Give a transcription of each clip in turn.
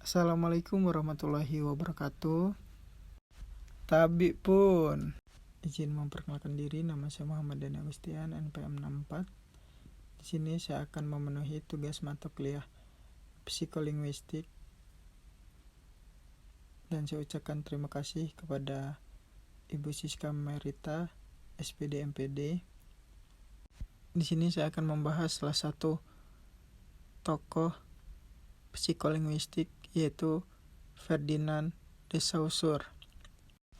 Assalamualaikum warahmatullahi wabarakatuh. Tabi pun izin memperkenalkan diri, nama saya Muhammad Dani Agustian, NPM 64. Di sini saya akan memenuhi tugas mata kuliah psikolinguistik dan saya ucapkan terima kasih kepada Ibu Siska Merita, SPD MPD. Di sini saya akan membahas salah satu tokoh psikolinguistik yaitu Ferdinand de Saussure.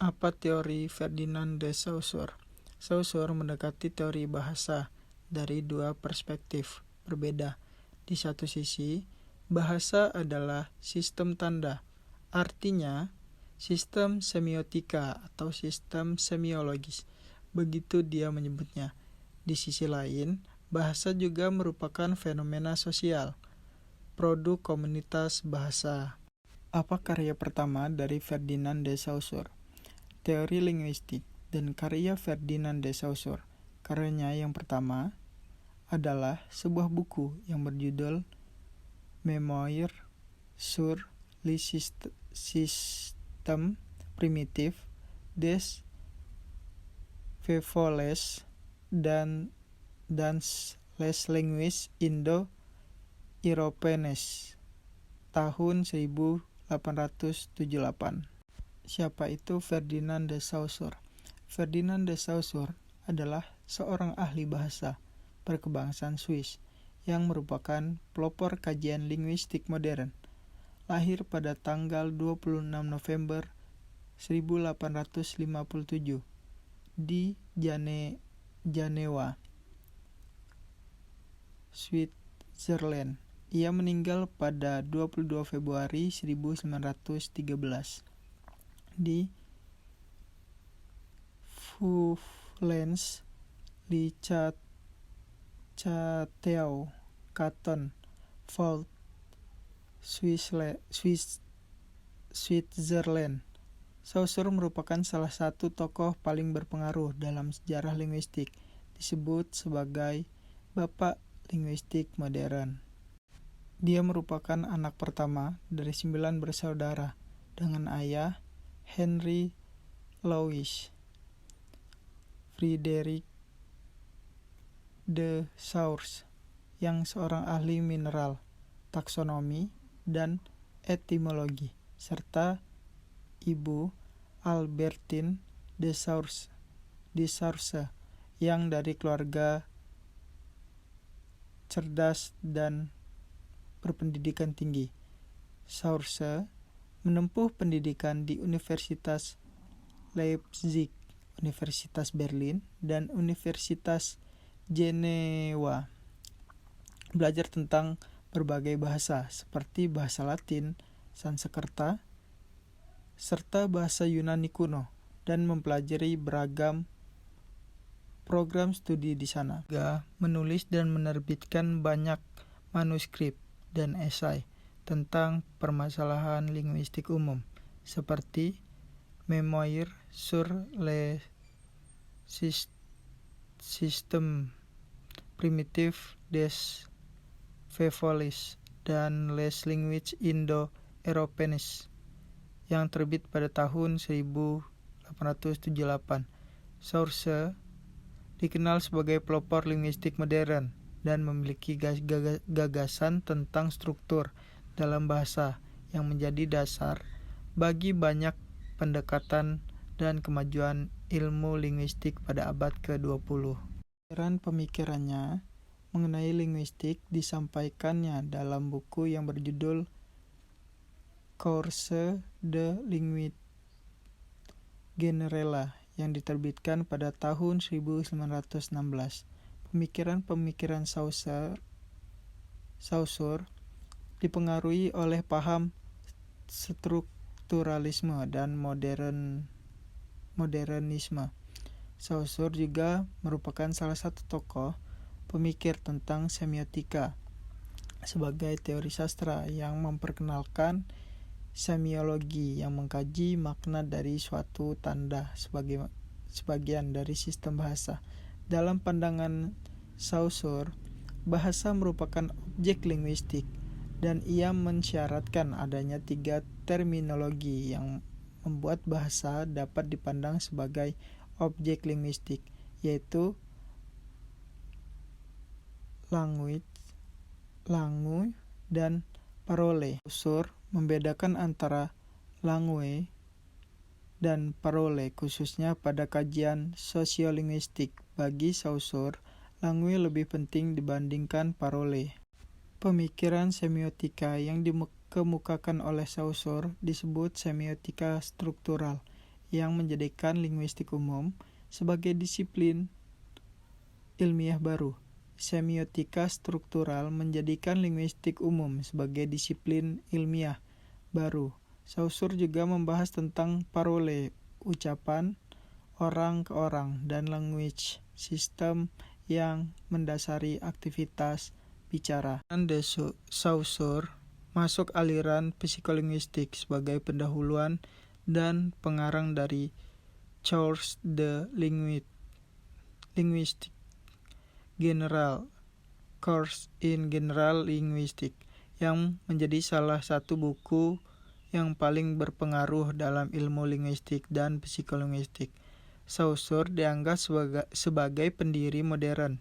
Apa teori Ferdinand de Saussure? Saussure mendekati teori bahasa dari dua perspektif berbeda. Di satu sisi, bahasa adalah sistem tanda, artinya sistem semiotika atau sistem semiologis. Begitu dia menyebutnya. Di sisi lain, bahasa juga merupakan fenomena sosial, produk komunitas bahasa. Apa karya pertama dari Ferdinand de Saussure? Teori linguistik dan karya Ferdinand de Saussure. Karyanya yang pertama adalah sebuah buku yang berjudul Mémoires sur le système primitif des peuples dans les langues indo-européennes tahun 1878. Siapa itu Ferdinand de Saussure? Ferdinand de Saussure adalah seorang ahli bahasa berkebangsaan Swiss yang merupakan pelopor kajian linguistik modern. Lahir pada tanggal 26 November 1857 di Jenewa, Switzerland. Ia meninggal pada 22 Februari 1913 di Foufflens, di Château Canton, Vaud, Switzerland. Saussure merupakan salah satu tokoh paling berpengaruh dalam sejarah linguistik, disebut sebagai Bapak Linguistik Modern. Dia merupakan anak pertama dari 9 bersaudara dengan ayah Henry Louis Frédéric de Saussure yang seorang ahli mineral, taksonomi, dan etimologi, serta ibu Albertine de Saussure yang dari keluarga cerdas dan berpendidikan tinggi. Saussure menempuh pendidikan di Universitas Leipzig, Universitas Berlin, dan Universitas Jenewa. Belajar tentang berbagai bahasa seperti bahasa Latin, Sanskerta, serta bahasa Yunani kuno, dan mempelajari beragam program studi di sana. Juga menulis dan menerbitkan banyak manuskrip dan esai tentang permasalahan linguistik umum, seperti Mémoires sur le système primitif des peuples dan les langues indo-européennes yang terbit pada tahun 1878. Saussure dikenal sebagai pelopor linguistik modern dan memiliki gagasan tentang struktur dalam bahasa yang menjadi dasar bagi banyak pendekatan dan kemajuan ilmu linguistik pada abad ke-20. Pemikirannya mengenai linguistik disampaikannya dalam buku yang berjudul Cours de Langue Generelle yang diterbitkan pada tahun 1916. Pemikiran Saussure dipengaruhi oleh paham strukturalisme dan modernisme. Saussure juga merupakan salah satu tokoh pemikir tentang semiotika sebagai teori sastra yang memperkenalkan semiologi yang mengkaji makna dari suatu tanda sebagian dari sistem bahasa. Dalam pandangan Saussure, bahasa merupakan objek linguistik dan ia mensyaratkan adanya 3 terminologi yang membuat bahasa dapat dipandang sebagai objek linguistik, yaitu language, langue, dan parole. Saussure membedakan antara langue dan parole khususnya pada kajian sosiolinguistik. Bagi Saussure, langue lebih penting dibandingkan parole. Pemikiran semiotika yang dikemukakan oleh Saussure disebut semiotika struktural, yang menjadikan linguistik umum sebagai disiplin ilmiah baru. Semiotika struktural menjadikan linguistik umum sebagai disiplin ilmiah baru. Saussure juga membahas tentang parole, ucapan orang ke orang, dan language, sistem yang mendasari aktivitas bicara. De Saussure masuk aliran psikolinguistik sebagai pendahuluan dan pengarang dari Cours de Linguistique General, Cours in General Linguistique, yang menjadi salah satu buku yang paling berpengaruh dalam ilmu linguistik dan psikolinguistik. Saussure dianggap sebagai pendiri modern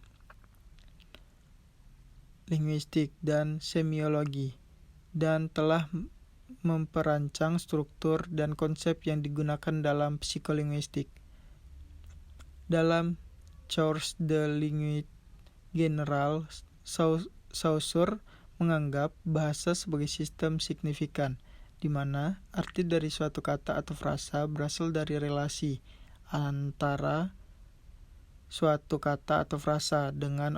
linguistik dan semiologi, dan telah memperancang struktur dan konsep yang digunakan dalam psikolinguistik. Dalam Cours de Linguistique General, Saussure menganggap bahasa sebagai sistem signifikan, di mana arti dari suatu kata atau frasa berasal dari relasi antara suatu kata atau frasa dengan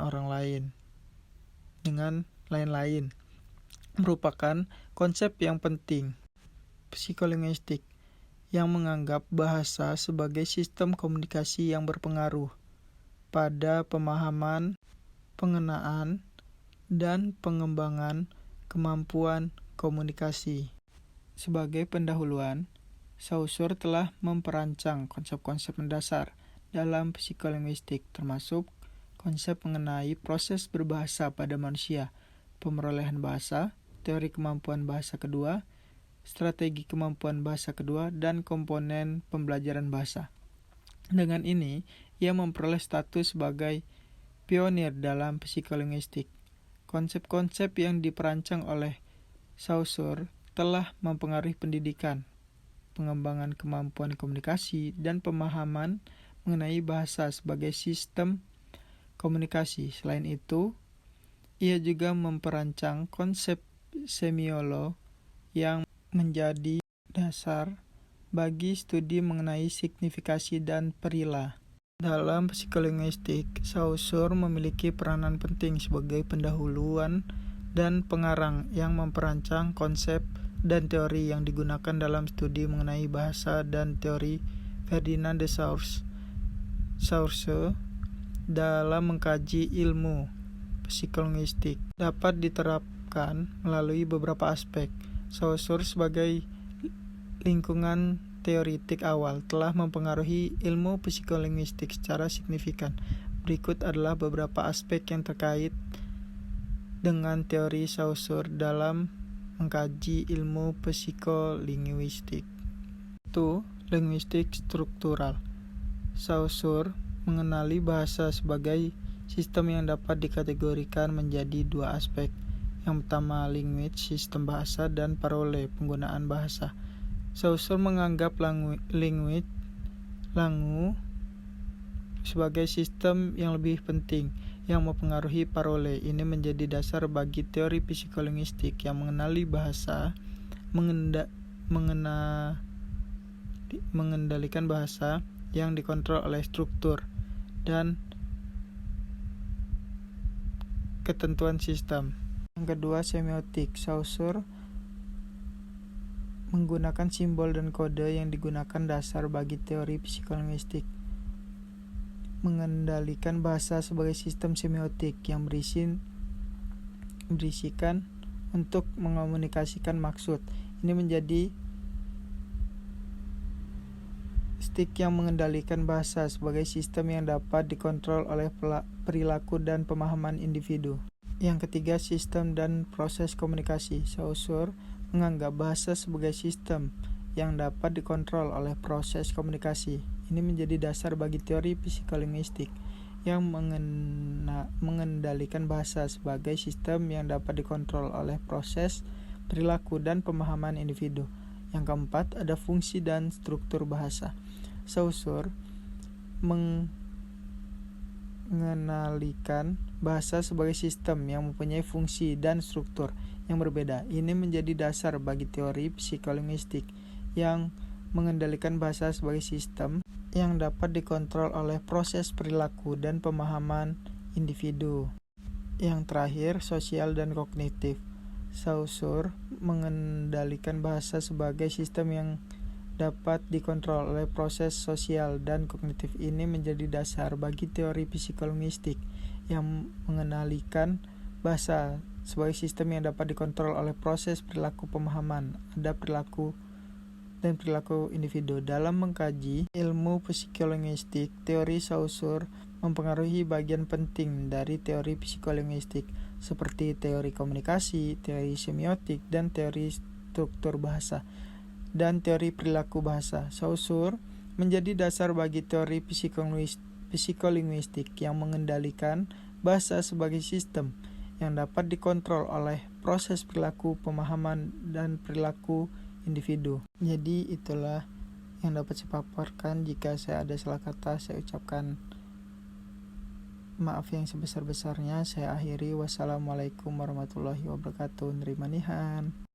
lain-lain, merupakan konsep yang penting. Psikolinguistik yang menganggap bahasa sebagai sistem komunikasi yang berpengaruh pada pemahaman, pengenaan, dan pengembangan kemampuan komunikasi. Sebagai pendahuluan, Saussure telah memperancang konsep-konsep mendasar dalam psikolinguistik, termasuk konsep mengenai proses berbahasa pada manusia, pemerolehan bahasa, teori kemampuan bahasa kedua, strategi kemampuan bahasa kedua, dan komponen pembelajaran bahasa. Dengan ini, ia memperoleh status sebagai pionir dalam psikolinguistik. Konsep-konsep yang diperancang oleh Saussure telah mempengaruhi pendidikan, pengembangan kemampuan komunikasi, dan pemahaman mengenai bahasa sebagai sistem komunikasi. Selain itu, ia juga memperancang konsep semiolo yang menjadi dasar bagi studi mengenai signifikasi dan perila. Dalam psikolinguistik, Saussure memiliki peranan penting sebagai pendahuluan dan pengarang yang memperancang konsep dan teori yang digunakan dalam studi mengenai bahasa dan teori Ferdinand de Saussure dalam mengkaji ilmu psikolinguistik dapat diterapkan melalui beberapa aspek. Saussure sebagai lingkungan teoritik awal telah mempengaruhi ilmu psikolinguistik secara signifikan. Berikut adalah beberapa aspek yang terkait dengan teori Saussure dalam mengkaji ilmu psikolinguistik. 1. Linguistik struktural. Saussure mengenali bahasa sebagai sistem yang dapat dikategorikan menjadi 2 aspek. Yang pertama, language, sistem bahasa, dan parole, penggunaan bahasa. Saussure menganggap langue sebagai sistem yang lebih penting yang mempengaruhi parole. Ini menjadi dasar bagi teori psikolinguistik yang mengenali bahasa, mengendalikan bahasa yang dikontrol oleh struktur dan ketentuan sistem. Yang kedua, semiotik. Saussure menggunakan simbol dan kode yang digunakan dasar bagi teori psikolinguistik. Mengendalikan bahasa sebagai sistem semiotik yang berisikan untuk mengomunikasikan maksud. Ini menjadi stick yang mengendalikan bahasa sebagai sistem yang dapat dikontrol oleh perilaku dan pemahaman individu. Yang ketiga, sistem dan proses komunikasi. Saussure menganggap bahasa sebagai sistem yang dapat dikontrol oleh proses komunikasi. Ini menjadi dasar bagi teori psikolinguistik yang mengendalikan bahasa sebagai sistem yang dapat dikontrol oleh proses, perilaku, dan pemahaman individu. Yang keempat, ada fungsi dan struktur bahasa. Saussure mengenalikan bahasa sebagai sistem yang mempunyai fungsi dan struktur yang berbeda. Ini menjadi dasar bagi teori psikolinguistik yang mengendalikan bahasa sebagai sistem yang dapat dikontrol oleh proses perilaku dan pemahaman individu. Yang terakhir, sosial dan kognitif. Saussure mengendalikan bahasa sebagai sistem yang dapat dikontrol oleh proses sosial dan kognitif. Ini menjadi dasar bagi teori psikolinguistik yang mengenalikan bahasa sebagai sistem yang dapat dikontrol oleh proses perilaku, pemahaman, adab, perilaku, dan perilaku individu. Dalam mengkaji ilmu psikolinguistik, teori Saussure mempengaruhi bagian penting dari teori psikolinguistik seperti teori komunikasi, teori semiotik, dan teori struktur bahasa, dan teori perilaku bahasa. Saussure menjadi dasar bagi teori psikolinguistik yang mengendalikan bahasa sebagai sistem yang dapat dikontrol oleh proses perilaku, pemahaman, dan perilaku individu. Jadi itulah yang dapat saya paparkan. Jika saya ada salah kata, saya ucapkan maaf yang sebesar-besarnya. Saya akhiri. Wassalamualaikum warahmatullahi wabarakatuh. Nerima nihan.